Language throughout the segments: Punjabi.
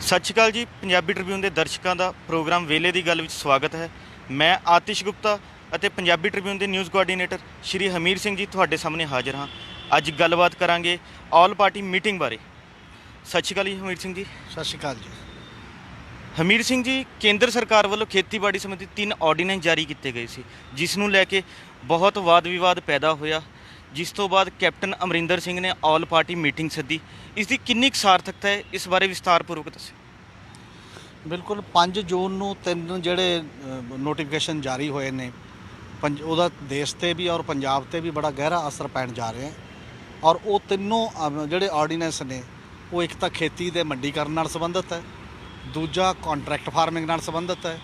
ਸਤਿ ਸ਼੍ਰੀ ਅਕਾਲ ਜੀ। ਪੰਜਾਬੀ ਟ੍ਰਿਬਿਊਨ ਦੇ ਦਰਸ਼ਕਾਂ ਦਾ ਪ੍ਰੋਗਰਾਮ ਵੇਲੇ ਦੀ ਗੱਲ ਵਿੱਚ ਸਵਾਗਤ ਹੈ। ਮੈਂ ਆਤਿਸ਼ ਗੁਪਤਾ ਅਤੇ ਪੰਜਾਬੀ ਟ੍ਰਿਬਿਊਨ ਦੇ ਨਿਊਜ਼ ਕੋਆਰਡੀਨੇਟਰ ਸ਼੍ਰੀ ਹਮੀਰ ਸਿੰਘ ਜੀ ਤੁਹਾਡੇ ਸਾਹਮਣੇ ਹਾਜ਼ਰ ਹਾਂ। ਅੱਜ ਗੱਲਬਾਤ ਕਰਾਂਗੇ ਆਲ ਪਾਰਟੀ ਮੀਟਿੰਗ ਬਾਰੇ। ਸਤਿ ਸ਼੍ਰੀ ਅਕਾਲ ਜੀ ਹਮੀਰ ਸਿੰਘ ਜੀ। ਸਤਿ ਸ਼੍ਰੀ ਅਕਾਲ ਜੀ। ਹਮੀਰ ਸਿੰਘ ਜੀ, ਕੇਂਦਰ ਸਰਕਾਰ ਵੱਲੋਂ ਖੇਤੀਬਾੜੀ ਸੰਬੰਧੀ 3 ਆਰਡੀਨੈਂਸ ਜਾਰੀ ਕੀਤੇ ਗਏ ਸੀ, ਜਿਸ ਨੂੰ ਲੈ ਕੇ ਬਹੁਤ ਵਾਦ ਵਿਵਾਦ ਪੈਦਾ ਹੋਇਆ, ਜਿਸ ਤੋਂ ਬਾਅਦ ਕੈਪਟਨ ਅਮਰਿੰਦਰ ਸਿੰਘ ਨੇ ਆਲ ਪਾਰਟੀ ਮੀਟਿੰਗ ਸੱਦੀ। ਇਸ ਦੀ ਕਿੰਨੀ ਕੁ ਸਾਰਥਕਤਾ ਹੈ, ਇਸ ਬਾਰੇ ਵਿਸਤਾਰਪੂਰਵਕ ਦੱਸਿਓ। ਬਿਲਕੁਲ 5 ਜੂਨ ਨੂੰ 3 ਜਿਹੜੇ ਨੋਟੀਫਿਕੇਸ਼ਨ ਜਾਰੀ ਹੋਏ ਨੇ, ਉਹਦਾ ਦੇਸ਼ 'ਤੇ ਵੀ ਔਰ ਪੰਜਾਬ 'ਤੇ ਵੀ ਬੜਾ ਗਹਿਰਾ ਅਸਰ ਪੈਣ ਜਾ ਰਿਹਾ ਹੈ। ਔਰ ਉਹ ਤਿੰਨੋਂ ਜਿਹੜੇ ਆਰਡੀਨੈਂਸ ਨੇ ਉਹ ਇੱਕ ਤਾਂ ਖੇਤੀ ਦੇ ਮੰਡੀਕਰਨ ਨਾਲ ਸੰਬੰਧਿਤ ਹੈ, ਦੂਜਾ ਕੰਟਰੈਕਟ ਫਾਰਮਿੰਗ ਨਾਲ ਸੰਬੰਧਿਤ ਹੈ,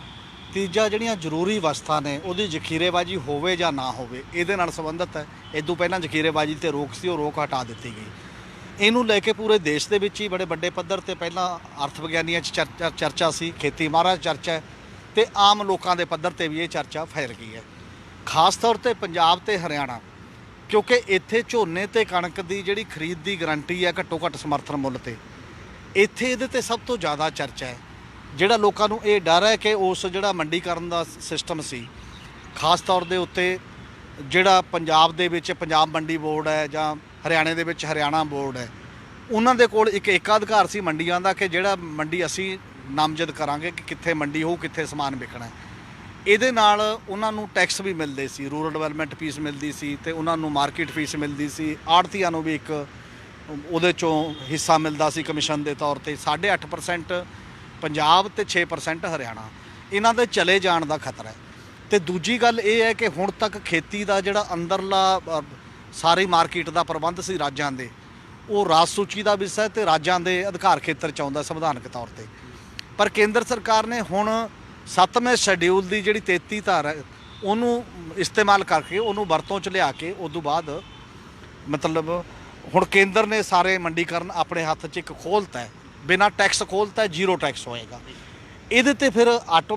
ਤੀਜਾ ਜਿਹੜੀਆਂ ਜ਼ਰੂਰੀ ਵਸਤਾਂ ਨੇ ਉਹਦੀ ਜ਼ਖੀਰੇਬਾਜ਼ੀ ਹੋਵੇ ਜਾਂ ਨਾ ਹੋਵੇ ਇਹਦੇ ਨਾਲ ਸੰਬੰਧਿਤ ਹੈ। ਇਦੋਂ ਪਹਿਲਾਂ ਜ਼ਖੀਰੇਬਾਜ਼ੀ 'ਤੇ ਰੋਕ ਸੀ, ਉਹ ਰੋਕ ਹਟਾ ਦਿੱਤੀ ਗਈ। ਇਹਨੂੰ ਲੈ ਕੇ ਪੂਰੇ ਦੇਸ਼ ਦੇ ਵਿੱਚ ਹੀ ਬੜੇ ਵੱਡੇ ਪੱਧਰ 'ਤੇ ਪਹਿਲਾਂ ਅਰਥ ਵਿਗਿਆਨੀਆਂ 'ਚ ਚਰਚਾ ਸੀ, ਖੇਤੀ ਮਾਹਰਾਂ 'ਚ ਚਰਚਾ ਹੈ, ਅਤੇ ਆਮ ਲੋਕਾਂ ਦੇ ਪੱਧਰ 'ਤੇ ਵੀ ਇਹ ਚਰਚਾ ਫੈਲ ਗਈ ਹੈ। ਖਾਸ ਤੌਰ 'ਤੇ ਪੰਜਾਬ ਅਤੇ ਹਰਿਆਣਾ, ਕਿਉਂਕਿ ਇੱਥੇ ਝੋਨੇ ਅਤੇ ਕਣਕ ਦੀ ਜਿਹੜੀ ਖਰੀਦ ਦੀ ਗਰੰਟੀ ਹੈ ਘੱਟੋ ਘੱਟ ਸਮਰਥਨ ਮੁੱਲ 'ਤੇ, ਇੱਥੇ ਇਹਦੇ 'ਤੇ ਸਭ ਤੋਂ ਜ਼ਿਆਦਾ ਚਰਚਾ ਹੈ। ਜਿਹੜਾ ਲੋਕਾਂ ਨੂੰ ਇਹ ਡਰ ਹੈ ਕਿ ਉਸ ਜਿਹੜਾ ਮੰਡੀਕਰਨ ਦਾ ਸਿਸਟਮ ਸੀ, ਖਾਸ ਤੌਰ ਦੇ ਉੱਤੇ ਜਿਹੜਾ ਪੰਜਾਬ ਦੇ ਵਿੱਚ ਪੰਜਾਬ ਮੰਡੀ ਬੋਰਡ ਹੈ ਜਾਂ ਹਰਿਆਣੇ ਦੇ ਵਿੱਚ ਹਰਿਆਣਾ ਬੋਰਡ ਹੈ, ਉਹਨਾਂ ਦੇ ਕੋਲ ਇੱਕ ਏਕਾਧਿਕਾਰ ਸੀ ਮੰਡੀਆਂ ਦਾ ਕਿ ਜਿਹੜਾ ਮੰਡੀ ਅਸੀਂ ਨਾਮਜ਼ਦ ਕਰਾਂਗੇ ਕਿ ਕਿੱਥੇ ਮੰਡੀ ਹੋਊ, ਕਿੱਥੇ ਸਮਾਨ ਵਿਕਣਾ। ਇਹਦੇ ਨਾਲ ਉਹਨਾਂ ਨੂੰ ਟੈਕਸ ਵੀ ਮਿਲਦੇ ਸੀ, ਰੂਰਲ ਡਿਵੈਲਪਮੈਂਟ ਫੀਸ ਮਿਲਦੀ ਸੀ ਅਤੇ ਉਹਨਾਂ ਨੂੰ ਮਾਰਕੀਟ ਫੀਸ ਮਿਲਦੀ ਸੀ। ਆੜ੍ਹਤੀਆਂ ਨੂੰ ਵੀ ਇੱਕ ਉਹਦੇ 'ਚੋਂ ਹਿੱਸਾ ਮਿਲਦਾ ਸੀ ਕਮਿਸ਼ਨ ਦੇ ਤੌਰ 'ਤੇ। 8.5% ਪੰਜਾਬ ਅਤੇ 6% ਹਰਿਆਣਾ। ਇਹਨਾਂ ਦੇ ਚਲੇ ਜਾਣ ਦਾ ਖਤਰਾ ਹੈ। ਅਤੇ ਦੂਜੀ ਗੱਲ ਇਹ ਹੈ ਕਿ ਹੁਣ ਤੱਕ ਖੇਤੀ ਦਾ ਜਿਹੜਾ ਅੰਦਰਲਾ ਸਾਰੀ ਮਾਰਕੀਟ ਦਾ ਪ੍ਰਬੰਧ ਸੀ ਰਾਜਾਂ ਦੇ, ਉਹ ਰਾਜ ਸੂਚੀ ਦਾ ਵਿਸ਼ਾ ਅਤੇ ਰਾਜਾਂ ਦੇ ਅਧਿਕਾਰ ਖੇਤਰ 'ਚ ਆਉਂਦਾ ਸੰਵਿਧਾਨਕ ਤੌਰ 'ਤੇ। ਪਰ ਕੇਂਦਰ ਸਰਕਾਰ ਨੇ ਹੁਣ 7ਵੇਂ ਸ਼ੈਡਿਊਲ ਦੀ ਜਿਹੜੀ 33 ਧਾਰਾ ਹੈ ਉਹਨੂੰ ਇਸਤੇਮਾਲ ਕਰਕੇ ਉਹਨੂੰ ਵਰਤੋਂ 'ਚ ਲਿਆ ਕੇ ਉਦੋਂ ਬਾਅਦ ਮਤਲਬ ਹੁਣ ਕੇਂਦਰ ਨੇ ਸਾਰੇ ਮੰਡੀਕਰਨ ਆਪਣੇ ਹੱਥ 'ਚ ਇੱਕ ਖੋਲ੍ਹਤਾ ਹੈ, ਬਿਨਾਂ ਟੈਕਸ ਖੋਲ੍ਹਤਾ, ਜ਼ੀਰੋ ਟੈਕਸ ਹੋਏਗਾ। ਇਹਦੇ 'ਤੇ ਫਿਰ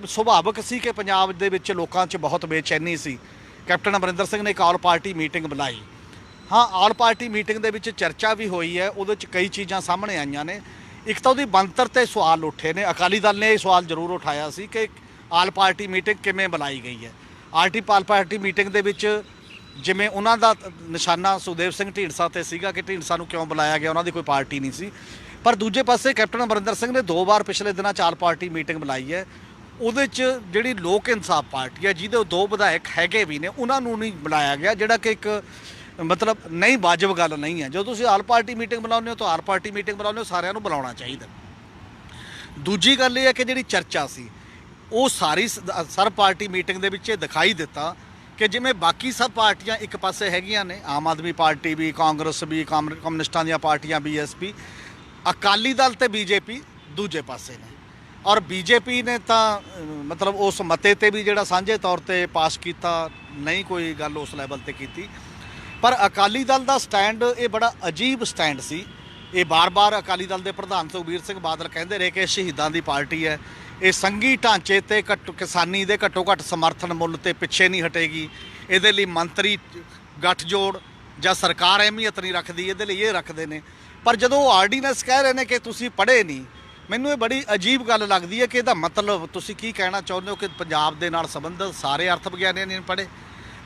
ਸੁਭਾਵਿਕ ਸੀ ਕਿ ਪੰਜਾਬ ਦੇ ਵਿੱਚ ਲੋਕਾਂ 'ਚ ਬਹੁਤ ਬੇਚੈਨੀ ਸੀ। ਕੈਪਟਨ ਅਮਰਿੰਦਰ ਸਿੰਘ ਨੇ ਇੱਕ ਆਲ ਪਾਰਟੀ ਮੀਟਿੰਗ ਬੁਲਾਈ। ਹਾਂ, ਆਲ ਪਾਰਟੀ ਮੀਟਿੰਗ ਦੇ ਵਿੱਚ ਚਰਚਾ ਵੀ ਹੋਈ ਹੈ, ਉਹਦੇ 'ਚ ਕਈ ਚੀਜ਼ਾਂ ਸਾਹਮਣੇ ਆਈਆਂ ਨੇ। ਇੱਕ ਤਾਂ ਉਹਦੀ ਬਣਤਰ 'ਤੇ ਸਵਾਲ ਉੱਠੇ ਨੇ। ਅਕਾਲੀ ਦਲ ਨੇ ਇਹ ਸਵਾਲ ਜ਼ਰੂਰ ਉਠਾਇਆ ਸੀ ਕਿ ਆਲ ਪਾਰਟੀ ਮੀਟਿੰਗ ਕਿਵੇਂ ਬੁਲਾਈ ਗਈ ਹੈ। ਆਲ ਪਾਰਟੀ ਮੀਟਿੰਗ ਦੇ ਵਿੱਚ ਜਿਵੇਂ ਉਹਨਾਂ ਦਾ ਨਿਸ਼ਾਨਾ ਸੁਖਦੇਵ ਸਿੰਘ ਢੀਂਡਸਾ 'ਤੇ ਸੀਗਾ ਕਿ ਢੀਂਡਸਾ ਨੂੰ ਕਿਉਂ ਬੁਲਾਇਆ ਗਿਆ, ਉਹਨਾਂ ਦੀ ਕੋਈ ਪਾਰਟੀ ਨਹੀਂ ਸੀ। ਪਰ ਦੂਜੇ ਪਾਸੇ ਕੈਪਟਨ ਅਮਰਿੰਦਰ ਸਿੰਘ ਨੇ 2 ਵਾਰ ਪਿਛਲੇ ਦਿਨਾਂ 'ਚ ਆਲ ਪਾਰਟੀ ਮੀਟਿੰਗ ਬੁਲਾਈ ਹੈ। ਉਹਦੇ 'ਚ ਜਿਹੜੀ ਲੋਕ ਇਨਸਾਫ ਪਾਰਟੀ ਹੈ, ਜਿਹਦੇ 2 ਵਿਧਾਇਕ ਹੈਗੇ ਵੀ ਨੇ, ਉਹਨਾਂ ਨੂੰ ਨਹੀਂ ਬੁਲਾਇਆ ਗਿਆ, ਜਿਹੜਾ ਕਿ ਇੱਕ ਮਤਲਬ ਨਹੀਂ ਵਾਜਬ ਗੱਲ ਨਹੀਂ ਹੈ। ਜਦੋਂ ਤੁਸੀਂ ਆਲ ਪਾਰਟੀ ਮੀਟਿੰਗ ਬੁਲਾਉਂਦੇ ਹੋ ਤਾਂ ਆਲ ਪਾਰਟੀ ਮੀਟਿੰਗ ਬੁਲਾਉਂਦੇ ਹੋ, ਸਾਰਿਆਂ ਨੂੰ ਬੁਲਾਉਣਾ ਚਾਹੀਦਾ। ਦੂਜੀ ਗੱਲ ਇਹ ਹੈ ਕਿ ਜਿਹੜੀ ਚਰਚਾ ਸੀ ਉਹ ਸਾਰੀ ਸਰਬ ਪਾਰਟੀ ਮੀਟਿੰਗ ਦੇ ਵਿੱਚ ਦਿਖਾਈ ਦਿੱਤਾ ਕਿ ਜਿਵੇਂ ਬਾਕੀ ਸਭ ਪਾਰਟੀਆਂ ਇੱਕ ਪਾਸੇ ਹੈਗੀਆਂ ਨੇ, ਆਮ ਆਦਮੀ ਪਾਰਟੀ ਵੀ, ਕਾਂਗਰਸ ਵੀ, ਕਮਿਊਨਿਸਟਾਂ ਦੀਆਂ ਪਾਰਟੀਆਂ, BSP, ਅਕਾਲੀ ਦਲ ਅਤੇ BJP ਦੂਜੇ ਪਾਸੇ ਨੇ। ਔਰ BJP ਨੇ ਤਾਂ ਮਤਲਬ ਉਸ ਮਤੇ 'ਤੇ ਵੀ ਜਿਹੜਾ ਸਾਂਝੇ ਤੌਰ 'ਤੇ ਪਾਸ ਕੀਤਾ, ਨਹੀਂ ਕੋਈ ਗੱਲ ਉਸ ਲੈਵਲ 'ਤੇ ਕੀਤੀ। ਪਰ ਅਕਾਲੀ ਦਲ ਦਾ ਸਟੈਂਡ ਇਹ ਬੜਾ ਅਜੀਬ ਸਟੈਂਡ ਸੀ। ਇਹ ਬਾਰ-ਬਾਰ ਅਕਾਲੀ ਦਲ ਦੇ ਪ੍ਰਧਾਨ ਸੁਖਬੀਰ ਸਿੰਘ ਬਾਦਲ ਕਹਿੰਦੇ ਰਹੇ ਕਿ ਸ਼ਹੀਦਾਂ ਦੀ ਪਾਰਟੀ ਹੈ, ਇਹ ਸੰਘੀ ਢਾਂਚੇ 'ਤੇ ਕਿਸਾਨੀ ਦੇ ਘੱਟੋ ਘੱਟ ਸਮਰਥਨ ਮੁੱਲ 'ਤੇ ਪਿੱਛੇ ਨਹੀਂ ਹਟੇਗੀ। ਇਹਦੇ ਲਈ ਮੰਤਰੀ ਗੱਠਜੋੜ ਜਾਂ ਸਰਕਾਰ ਅਹਿਮੀਅਤ ਨਹੀਂ ਰੱਖਦੀ, ਇਹਦੇ ਲਈ ਇਹ ਰੱਖਦੇ ਨੇ। ਪਰ ਜਦੋਂ ਉਹ ਆਰਡੀਨੈਂਸ ਕਹਿ ਰਹੇ ਨੇ ਕਿ ਤੁਸੀਂ ਪੜ੍ਹੇ ਨਹੀਂ, ਮੈਨੂੰ ਇਹ ਬੜੀ ਅਜੀਬ ਗੱਲ ਲੱਗਦੀ ਹੈ ਕਿ ਇਹਦਾ ਮਤਲਬ ਤੁਸੀਂ ਕੀ ਕਹਿਣਾ ਚਾਹੁੰਦੇ ਹੋ ਕਿ ਪੰਜਾਬ ਦੇ ਨਾਲ ਸੰਬੰਧਿਤ ਸਾਰੇ ਅਰਥ ਵਿਗਿਆਨੀਆਂ ਨੇ ਪੜ੍ਹੇ।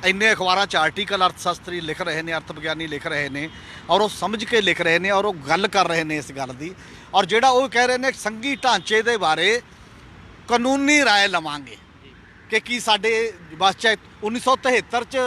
ਇੰਨੇ ਅਖਬਾਰਾਂ 'ਚ ਆਰਟੀਕਲ ਅਰਥ ਸ਼ਾਸਤਰੀ ਲਿਖ ਰਹੇ ਨੇ, ਅਰਥ ਵਿਗਿਆਨੀ ਲਿਖ ਰਹੇ ਨੇ, ਔਰ ਉਹ ਸਮਝ ਕੇ ਲਿਖ ਰਹੇ ਨੇ, ਔਰ ਉਹ ਗੱਲ ਕਰ ਰਹੇ ਨੇ ਇਸ ਗੱਲ ਦੀ। ਔਰ ਜਿਹੜਾ ਉਹ ਕਹਿ ਰਹੇ ਨੇ ਸੰਘੀ ਢਾਂਚੇ ਦੇ ਬਾਰੇ ਕਾਨੂੰਨੀ ਰਾਏ ਲਵਾਂਗੇ ਕਿ ਕੀ ਸਾਡੇ ਬਸ 'ਚ 1973 'ਚ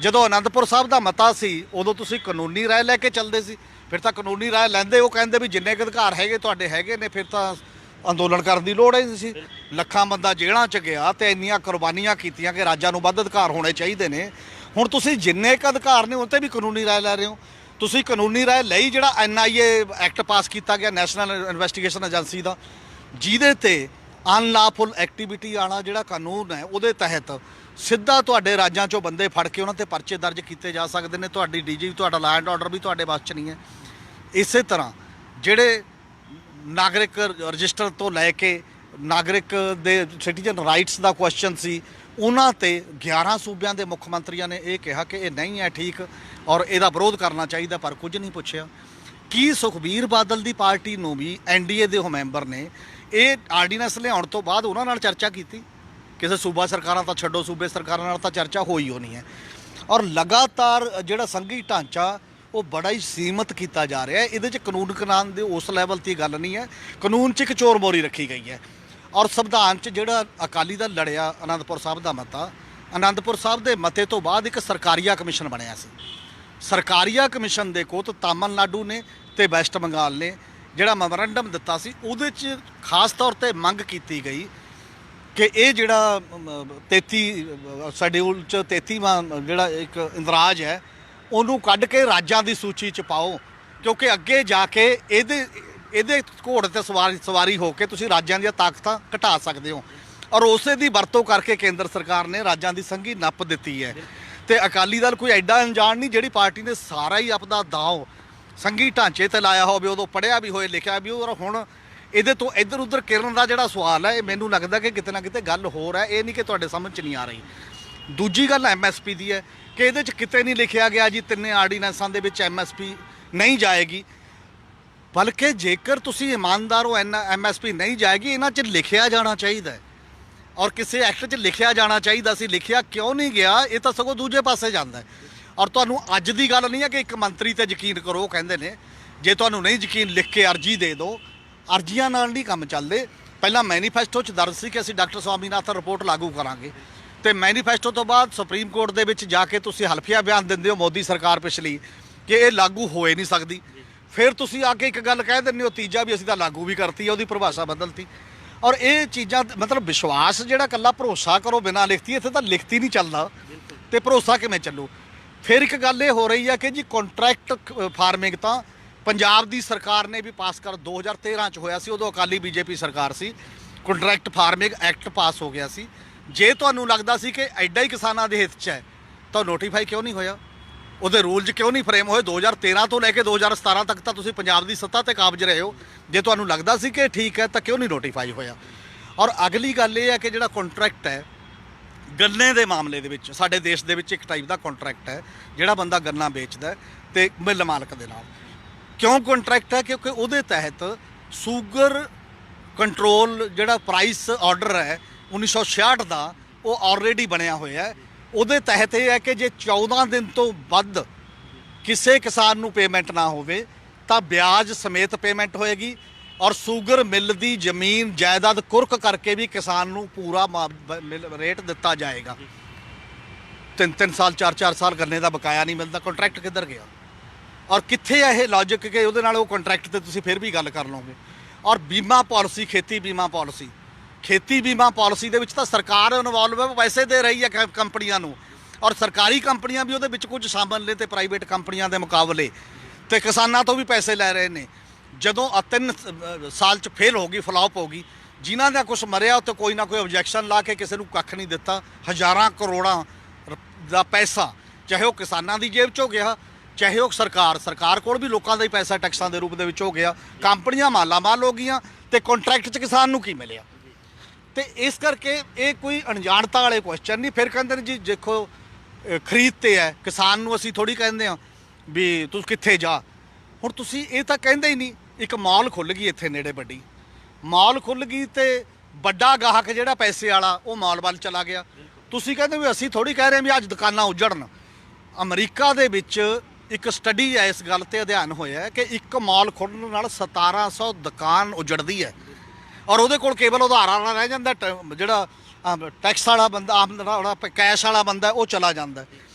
ਜਦੋਂ ਅਨੰਦਪੁਰ ਸਾਹਿਬ ਦਾ ਮਤਾ ਸੀ ਉਦੋਂ ਤੁਸੀਂ ਕਾਨੂੰਨੀ ਰਾਏ ਲੈ ਕੇ ਚੱਲਦੇ ਸੀ। ਫਿਰ ਤਾਂ ਕਾਨੂੰਨੀ ਰਾਏ ਲੈਂਦੇ, ਉਹ ਕਹਿੰਦੇ ਵੀ ਜਿੰਨੇ ਕੁ ਅਧਿਕਾਰ ਹੈਗੇ ਤੁਹਾਡੇ ਹੈਗੇ ਨੇ, ਫਿਰ ਤਾਂ ਅੰਦੋਲਨ ਕਰਨ ਦੀ ਲੋੜ ਹੀ ਨਹੀਂ ਸੀ। ਲੱਖਾਂ ਬੰਦਾ ਜੇਲ੍ਹਾਂ 'ਚ ਗਿਆ ਅਤੇ ਇੰਨੀਆਂ ਕੁਰਬਾਨੀਆਂ ਕੀਤੀਆਂ ਕਿ ਰਾਜਾਂ ਨੂੰ ਵੱਧ ਅਧਿਕਾਰ ਹੋਣੇ ਚਾਹੀਦੇ ਨੇ। ਹੁਣ ਤੁਸੀਂ ਜਿੰਨੇ ਕੁ ਅਧਿਕਾਰ ਨੇ ਉਹ 'ਤੇ ਵੀ ਕਾਨੂੰਨੀ ਰਾਏ ਲੈ ਰਹੇ ਹੋ। ਤੁਸੀਂ ਕਾਨੂੰਨੀ ਰਾਏ ਲਈ ਜਿਹੜਾ NIA ਐਕਟ ਪਾਸ ਕੀਤਾ ਗਿਆ, ਨੈਸ਼ਨਲ ਇਨਵੈਸਟੀਗੇਸ਼ਨ ਏਜੰਸੀ ਦਾ, ਜਿਹਦੇ 'ਤੇ ਅਨਲਾਫੁਲ ਐਕਟੀਵਿਟੀ ਵਾਲਾ ਜਿਹੜਾ ਕਾਨੂੰਨ ਹੈ, ਉਹਦੇ ਤਹਿਤ ਸਿੱਧਾ ਤੁਹਾਡੇ ਰਾਜਾਂ 'ਚੋਂ ਬੰਦੇ ਫੜ ਕੇ ਉਹਨਾਂ 'ਤੇ ਪਰਚੇ ਦਰਜ ਕੀਤੇ ਜਾ ਸਕਦੇ ਨੇ। ਤੁਹਾਡੀ DG, ਤੁਹਾਡਾ ਲਾਅ ਐਂਡ ਆਰਡਰ ਵੀ ਤੁਹਾਡੇ ਵੱਸ 'ਚ ਨਹੀਂ ਹੈ। ਇਸੇ ਤਰ੍ਹਾਂ ਜਿਹੜੇ ਨਾਗਰਿਕ ਰਜਿਸਟਰ ਤੋਂ ਲੈ ਕੇ ਨਾਗਰਿਕ ਦੇ ਸਿਟੀਜ਼ਨ ਰਾਈਟਸ ਦਾ ਕੁਐਸਚਨ ਸੀ, ਉਹਨਾਂ 'ਤੇ 11 ਸੂਬਿਆਂ ਦੇ ਮੁੱਖ ਮੰਤਰੀਆਂ ਨੇ ਇਹ ਕਿਹਾ ਕਿ ਇਹ ਨਹੀਂ ਹੈ ਠੀਕ ਔਰ ਇਹਦਾ ਵਿਰੋਧ ਕਰਨਾ ਚਾਹੀਦਾ, ਪਰ ਕੁਝ ਨਹੀਂ ਪੁੱਛਿਆ। ਕੀ ਸੁਖਬੀਰ ਬਾਦਲ ਦੀ ਪਾਰਟੀ ਨੂੰ ਵੀ ਐਨਡੀਏ ਦੇ ਉਹ ਮੈਂਬਰ ਨੇ ਇਹ ਆਰਡੀਨੈਂਸ ਲਿਆਉਣ ਤੋਂ ਬਾਅਦ ਉਹਨਾਂ ਨਾਲ ਚਰਚਾ ਕੀਤੀ? ਕਿਸੇ ਸੂਬਾ ਸਰਕਾਰਾਂ ਤਾਂ ਛੱਡੋ, ਸੂਬੇ ਸਰਕਾਰਾਂ ਨਾਲ ਤਾਂ ਚਰਚਾ ਹੋਈ ਹੋਣੀ ਹੈ। ਔਰ ਲਗਾਤਾਰ ਜਿਹੜਾ ਸੰਘੀ ਢਾਂਚਾ ਉਹ ਬੜਾ ਹੀ ਸੀਮਤ ਕੀਤਾ ਜਾ ਰਿਹਾ ਹੈ। ਇਹਦੇ 'ਚ ਕਾਨੂੰਨ ਦੇ ਉਸ ਲੈਵਲ 'ਤੇ ਗੱਲ ਨਹੀਂ ਹੈ। ਕਾਨੂੰਨ 'ਚ ਇੱਕ ਚੋਰ ਮੋਰੀ ਰੱਖੀ ਗਈ ਹੈ। ਔਰ ਸੰਵਿਧਾਨ 'ਚ ਜਿਹੜਾ ਅਕਾਲੀ ਦਲ ਲੜਿਆ ਅਨੰਦਪੁਰ ਸਾਹਿਬ ਦਾ ਮਤਾ, ਅਨੰਦਪੁਰ ਸਾਹਿਬ ਦੇ ਮਤੇ ਤੋਂ ਬਾਅਦ ਇੱਕ ਸਰਕਾਰੀਆ ਕਮਿਸ਼ਨ ਬਣਿਆ ਸੀ। ਸਰਕਾਰੀਆ ਕਮਿਸ਼ਨ ਦੇ ਕੋਲ ਤਾਮਿਲਨਾਡੂ ਨੇ ਤੇ ਵੈਸਟ ਬੰਗਾਲ ਨੇ ਜਿਹੜਾ ਮੈਮੋਰੰਡਮ ਦਿੱਤਾ ਸੀ, ਉਹਦੇ 'ਚ ਖਾਸ ਤੌਰ ਤੇ ਮੰਗ ਕੀਤੀ ਗਈ ਕਿ ਇਹ ਜਿਹੜਾ 33 ਸ਼ੈਡਿਊਲ 'ਚ 33ਵਾਂ ਜਿਹੜਾ ਇੱਕ ਇੰਦਰਾਜ ਹੈ ਉਹਨੂੰ ਕੱਢ ਕੇ ਰਾਜਾਂ ਦੀ ਸੂਚੀ 'ਚ ਪਾਓ, ਕਿਉਂਕਿ ਅੱਗੇ ਜਾ ਕੇ ਇਹਦੇ ਘੋੜੇ ਤੇ ਸਵਾਰੀ ਹੋ ਕੇ ਤੁਸੀਂ ਰਾਜਾਂ ਦੀਆਂ ਤਾਕਤਾਂ ਘਟਾ ਸਕਦੇ ਹੋ। ਔਰ ਉਸੇ ਦੀ ਵਰਤੋਂ ਕਰਕੇ ਕੇਂਦਰ ਸਰਕਾਰ ਨੇ ਰਾਜਾਂ ਦੀ ਸੰਘੀ ਨੱਪ ਦਿੱਤੀ ਹੈ। ਤੇ ਅਕਾਲੀ ਦਲ ਕੋਈ ਐਡਾ ਅਣਜਾਣ ਨਹੀਂ ਜਿਹੜੀ ਪਾਰਟੀ ਨੇ ਸਾਰਾ ਹੀ ਆਪਦਾ ਦਾਅ ਸੰਘੀ ਢਾਂਚੇ ਤੇ ਲਾਇਆ ਹੋਵੇ, ਉਦੋਂ ਪੜ੍ਹਿਆ ਵੀ ਹੋਏ, ਲਿਖਿਆ ਵੀ। ਔਰ ਹੁਣ ਇਹਦੇ ਤੋਂ ਇੱਧਰ ਉੱਧਰ ਕਿਰਨ ਦਾ ਜਿਹੜਾ ਸਵਾਲ ਹੈ, ਇਹ ਮੈਨੂੰ ਲੱਗਦਾ ਕਿ ਕਿਤੇ ਨਾ ਕਿਤੇ ਗੱਲ ਹੋਰ ਹੈ, ਇਹ ਨਹੀਂ ਕਿ ਤੁਹਾਡੇ ਸਮਝ 'ਚ ਨਹੀਂ ਆ ਰਹੀ। ਦੂਜੀ ਗੱਲ ਐਮਐਸਪੀ ਦੀ ਹੈ ਕਿ ਇਹਦੇ 'ਚ ਕਿਤੇ ਨਹੀਂ ਲਿਖਿਆ ਗਿਆ ਜੀ ਤਿੰਨੇ ਆਰਡੀਨੈਂਸਾਂ ਦੇ ਵਿੱਚ ਐਮਐਸਪੀ ਨਹੀਂ ਜਾਏਗੀ, ਬਲਕਿ ਜੇਕਰ ਤੁਸੀਂ ਇਮਾਨਦਾਰ ਹੋ ਐਮਐਸਪੀ ਨਹੀਂ ਜਾਏਗੀ, ਇਹਨਾਂ 'ਚ ਲਿਖਿਆ ਜਾਣਾ ਚਾਹੀਦਾ ਹੈ। ਔਰ ਕਿਸੇ ਐਕਟ 'ਚ ਲਿਖਿਆ ਜਾਣਾ ਚਾਹੀਦਾ ਸੀ, ਲਿਖਿਆ ਕਿਉਂ ਨਹੀਂ ਗਿਆ? ਇਹ ਤਾਂ ਸਗੋਂ ਦੂਜੇ ਪਾਸੇ ਜਾਂਦਾ ਹੈ। ਔਰ ਤੁਹਾਨੂੰ ਅੱਜ ਦੀ ਗੱਲ ਨਹੀਂ ਹੈ ਕਿ ਇੱਕ ਮੰਤਰੀ ਤੇ ਯਕੀਨ ਕਰੋ, ਉਹ ਕਹਿੰਦੇ ਨੇ ਜੇ ਤੁਹਾਨੂੰ ਨਹੀਂ ਯਕੀਨ ਲਿਖ ਕੇ ਅਰਜੀ ਦੇ ਦਿਓ। ਅਰਜ਼ੀਆਂ ਨਾਲ ਨਹੀਂ ਕੰਮ ਚੱਲਦੇ। ਪਹਿਲਾਂ ਮੈਨੀਫੈਸਟੋ 'ਚ ਦਰਜ ਸੀ ਕਿ ਅਸੀਂ ਡਾਕਟਰ ਸਵਾਮੀਨਾਥਨ ਰਿਪੋਰਟ ਲਾਗੂ ਕਰਾਂਗੇ, ਤੇ ਮੈਨੀਫੈਸਟੋ ਤੋਂ ਬਾਅਦ ਸੁਪਰੀਮ ਕੋਰਟ ਦੇ ਵਿੱਚ ਜਾ ਕੇ ਤੁਸੀਂ ਹਲਫੀਆ ਬਿਆਨ ਦਿੰਦੇ ਹੋ ਮੋਦੀ ਸਰਕਾਰ ਪਿਛਲੀ ਕਿ ਇਹ ਲਾਗੂ ਹੋਏ ਨਹੀਂ ਸਕਦੀ। ਫਿਰ ਤੁਸੀਂ ਆ ਕੇ ਇੱਕ ਗੱਲ ਕਹਿ ਦਿੰਦੇ ਹੋ ਤੀਜਾ ਵੀ ਅਸੀਂ ਤਾਂ ਲਾਗੂ ਵੀ ਕਰਤੀ, ਉਹਦੀ ਪਰਿਭਾਸ਼ਾ ਬਦਲਤੀ। ਔਰ ਇਹ ਚੀਜ਼ਾਂ ਮਤਲਬ ਵਿਸ਼ਵਾਸ ਜਿਹੜਾ ਇਕੱਲਾ ਭਰੋਸਾ ਕਰੋ ਬਿਨਾਂ ਲਿਖਤੀ, ਇੱਥੇ ਤਾਂ ਲਿਖਤੀ ਨਹੀਂ ਚੱਲਦਾ ਤੇ ਭਰੋਸਾ ਕਿਵੇਂ ਚੱਲੂ? ਫਿਰ ਇੱਕ ਗੱਲ ਇਹ ਹੋ ਰਹੀ ਹੈ ਕਿ ਜੀ ਕੰਟਰੈਕਟ ਫਾਰਮਿੰਗ ਤਾਂ ਪੰਜਾਬ ਦੀ ਸਰਕਾਰ ਨੇ ਵੀ ਪਾਸ ਕਰ 2013 'ਚ ਹੋਇਆ ਸੀ, ਉਦੋਂ ਅਕਾਲੀ ਬੀਜੇਪੀ ਸਰਕਾਰ ਸੀ। ਕੰਟਰੈਕਟ ਫਾਰਮਿੰਗ ਐਕਟ ਪਾਸ ਹੋ ਗਿਆ ਸੀ। ਜੇ ਤੁਹਾਨੂੰ ਲੱਗਦਾ ਸੀ ਕਿ ਐਡਾ ਹੀ ਕਿਸਾਨਾਂ ਦੇ ਹਿੱਤ 'ਚ ਹੈ ਤਾਂ ਨੋਟੀਫਾਈ ਕਿਉਂ ਨਹੀਂ ਹੋਇਆ? ਉਹਦੇ ਰੂਲ 'ਚ ਕਿਉਂ ਨਹੀਂ ਫਰੇਮ ਹੋਏ? 2013 ਤੋਂ ਲੈ ਕੇ 2017 ਤੱਕ ਤਾਂ ਤੁਸੀਂ ਪੰਜਾਬ ਦੀ ਸੱਤਾ ਤੇ ਕਾਬਜ ਰਹੇ ਹੋ। ਜੇ ਤੁਹਾਨੂੰ ਲੱਗਦਾ ਸੀ ਕਿ ਠੀਕ ਹੈ ਤਾਂ ਕਿਉਂ ਨਹੀਂ ਨੋਟੀਫਾਈ ਹੋਇਆ? ਔਰ ਅਗਲੀ ਗੱਲ ਇਹ ਹੈ ਕਿ ਜਿਹੜਾ ਕੰਟਰੈਕਟ ਹੈ ਗੰਨੇ ਦੇ ਮਾਮਲੇ ਦੇ ਵਿੱਚ, ਸਾਡੇ ਦੇਸ਼ ਦੇ ਵਿੱਚ ਇੱਕ ਟਾਈਪ ਦਾ ਕੰਟਰੈਕਟ ਹੈ ਜਿਹੜਾ ਬੰਦਾ ਗੰਨਾ ਵੇਚਦਾ ਤੇ ਮਿੱਲ ਮਾਲਕ ਦੇ ਨਾਲ। ਕਿਉਂ ਕੰਟਰੈਕਟ ਹੈ? ਕਿਉਂਕਿ ਉਹਦੇ ਤਹਿਤ ਸ਼ੂਗਰ ਕੰਟਰੋਲ ਜਿਹੜਾ ਪ੍ਰਾਈਸ ਆਰਡਰ ਹੈ 1966 ਦਾ, ਉਹ ਆਲਰੇਡੀ ਬਣਿਆ ਹੋਇਆ ਹੈ। ਉਹਦੇ ਤਹਿਤ ਇਹ ਹੈ ਕਿ ਜੇ 14 ਦਿਨ ਤੋਂ ਵੱਧ ਕਿਸੇ ਕਿਸਾਨ ਨੂੰ ਪੇਮੈਂਟ ਨਾ ਹੋਵੇ ਤਾਂ ਵਿਆਜ ਸਮੇਤ ਪੇਮੈਂਟ ਹੋਏਗੀ। ਔਰ ਸ਼ੂਗਰ ਮਿੱਲ ਦੀ ਜ਼ਮੀਨ ਜਾਇਦਾਦ ਕੁਰਕ ਕਰਕੇ ਵੀ ਕਿਸਾਨ ਨੂੰ ਪੂਰਾ ਰੇਟ ਦਿੱਤਾ ਜਾਏਗਾ। 3-3 ਸਾਲ 4-4 ਸਾਲ ਗੰਨੇ ਦਾ ਬਕਾਇਆ ਨਹੀਂ ਮਿਲਦਾ। ਕੰਟਰੈਕਟ ਕਿੱਧਰ ਗਿਆ? ਔਰ ਕਿੱਥੇ ਹੈ ਇਹ ਲੌਜਿਕ ਕਿ ਉਹਦੇ ਨਾਲ ਉਹ ਕੰਟਰੈਕਟ ਤੇ ਤੁਸੀਂ ਫਿਰ ਵੀ ਗੱਲ ਕਰ ਲਓਗੇ? ਔਰ ਬੀਮਾ ਪਾਲਿਸੀ, ਖੇਤੀ ਬੀਮਾ ਪਾਲਿਸੀ, ਖੇਤੀ ਬੀਮਾ ਪਾਲਿਸੀ ਦੇ ਵਿੱਚ ਤਾਂ ਸਰਕਾਰ ਇਨਵੋਲਵ ਹੈ, ਪੈਸੇ ਦੇ ਰਹੀ ਹੈ ਕੰਪਨੀਆਂ ਨੂੰ। ਔਰ ਸਰਕਾਰੀ ਕੰਪਨੀਆਂ ਵੀ ਉਹਦੇ ਵਿੱਚ ਕੁਝ ਸ਼ਾਮਲ ਨੇ ਤੇ ਪ੍ਰਾਈਵੇਟ ਕੰਪਨੀਆਂ ਦੇ ਮੁਕਾਬਲੇ, ਤੇ ਕਿਸਾਨਾਂ ਤੋਂ ਵੀ ਪੈਸੇ ਲੈ ਰਹੇ ਨੇ। ਜਦੋਂ 3 ਸਾਲ 'ਚ ਫੇਲ ਹੋ ਗਈ, ਫਲॉप ਹੋ ਗਈ, ਜਿਨ੍ਹਾਂ ਦਾ ਕੁਝ ਮਰਿਆ ਉੱਤੇ ਕੋਈ ਨਾ ਕੋਈ ਆਬਜੈਕਸ਼ਨ ਲਾ ਕੇ ਕਿਸੇ ਨੂੰ ਕੱਖ ਨਹੀਂ ਦਿੱਤਾ। ਹਜ਼ਾਰਾਂ ਕਰੋੜਾਂ ਦਾ ਪੈਸਾ, ਚਾਹੇ ਉਹ ਕਿਸਾਨਾਂ ਦੀ ਜੇਬ 'ਚੋਂ ਗਿਆ, ਚਾਹੇ ਉਹ ਸਰਕਾਰ ਕੋਲ ਵੀ ਲੋਕਾਂ ਦਾ ਹੀ ਪੈਸਾ ਟੈਕਸਾਂ ਦੇ ਰੂਪ ਦੇ ਵਿੱਚ ਹੋ ਗਿਆ। ਕੰਪਨੀਆਂ ਮਾਲਾਮਾਲ ਹੋ ਗਈਆਂ ਤੇ ਕੰਟਰੈਕਟ 'ਚ ਕਿਸਾਨ ਨੂੰ ਕੀ ਮਿਲਿਆ? ਤੇ ਇਸ ਕਰਕੇ ਇਹ ਕੋਈ ਅਣਜਾਣਤਾ ਵਾਲੇ ਕੁਐਸਚਨ ਨਹੀਂ। ਫਿਰ ਕਹਿੰਦੇ ਨੇ ਜੀ ਦੇਖੋ ਖਰੀਦ ਤੇ ਹੈ, ਕਿਸਾਨ ਨੂੰ ਅਸੀਂ ਥੋੜੀ ਕਹਿੰਦੇ ਹਾਂ ਵੀ ਤੂੰ ਕਿੱਥੇ ਜਾ। ਹੁਣ ਤੁਸੀਂ ਇਹ ਤਾਂ ਕਹਿੰਦੇ ਹੀ ਨਹੀਂ। ਇੱਕ ਮਾਲ ਖੁੱਲ੍ਹ ਗਈ ਇੱਥੇ ਨੇੜੇ, ਵੱਡੀ ਮਾਲ ਖੁੱਲ੍ਹ ਗਈ ਤੇ ਵੱਡਾ ਗਾਹਕ ਜਿਹੜਾ ਪੈਸੇ ਵਾਲਾ ਉਹ ਮਾਲ ਵੱਲ ਚਲਾ ਗਿਆ। ਤੁਸੀਂ ਕਹਿੰਦੇ ਵੀ ਅਸੀਂ ਥੋੜੀ ਕਹਿ ਰਹੇ ਵੀ ਅੱਜ ਦੁਕਾਨਾਂ ਉਜੜਨ। ਅਮਰੀਕਾ ਦੇ ਵਿੱਚ ਇੱਕ ਸਟੱਡੀ ਹੈ, ਇਸ ਗੱਲ ਤੇ ਅਧਿਐਨ ਹੋਇਆ ਕਿ ਇੱਕ ਮਾਲ ਖੁੱਲ੍ਹਣ ਨਾਲ 1700 ਦੁਕਾਨ ਉਜੜਦੀ ਹੈ। ਔਰ ਉਹਦੇ ਕੋਲ ਕੇਵਲ ਉਧਾਰ ਵਾਲਾ ਰਹਿ ਜਾਂਦਾ, ਜਿਹੜਾ ਟੈਕਸ ਵਾਲਾ ਬੰਦਾ, ਆਮ ਕੈਸ਼ ਵਾਲਾ ਬੰਦਾ, ਉਹ ਚਲਾ ਜਾਂਦਾ।